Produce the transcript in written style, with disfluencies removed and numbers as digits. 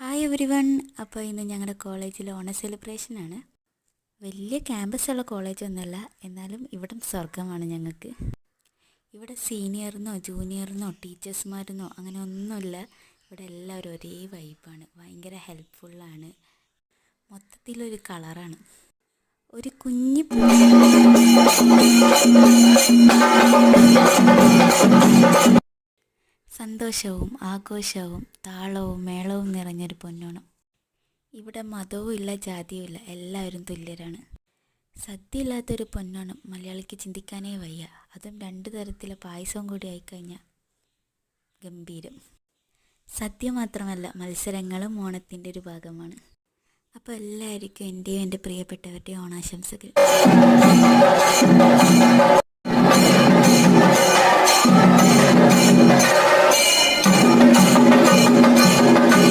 Hi every one. അപ്പോൾ ഇന്ന് ഞങ്ങളുടെ കോളേജിൽ ഓണ സെലിബ്രേഷനാണ്. വലിയ ക്യാമ്പസുള്ള കോളേജൊന്നുമല്ല, എന്നാലും ഇവിടം സ്വർഗമാണ് ഞങ്ങൾക്ക്. ഇവിടെ സീനിയറിനോ ജൂനിയറിനോ ടീച്ചേഴ്സ്മാരെന്നോ അങ്ങനെ ഒന്നുമില്ല. ഇവിടെ എല്ലാവരും ഒരേ വൈബാണ്, ഭയങ്കര ഹെൽപ്ഫുള്ളാണ്, മൊത്തത്തിലൊരു കളറാണ്. ഒരു കുഞ്ഞു സന്തോഷവും ആഘോഷവും താളവും മേളവും നിറഞ്ഞൊരു പൊന്നോണം. ഇവിടെ മതവും ഇല്ല, ജാതിയും ഇല്ല, എല്ലാവരും തുല്യരാണ്. സദ്യ ഇല്ലാത്തൊരു പൊന്നോണം മലയാളിക്ക് ചിന്തിക്കാനേ വയ്യ. അതും 2 തരത്തിലെ പായസവും കൂടി ആയിക്കഴിഞ്ഞാൽ ഗംഭീരം. സദ്യ മാത്രമല്ല, മത്സരങ്ങളും ഓണത്തിൻ്റെ ഒരു ഭാഗമാണ്. അപ്പോൾ എല്ലാവർക്കും എൻ്റെയും എൻ്റെ പ്രിയപ്പെട്ടവരുടെയും ഓണാശംസകൾ.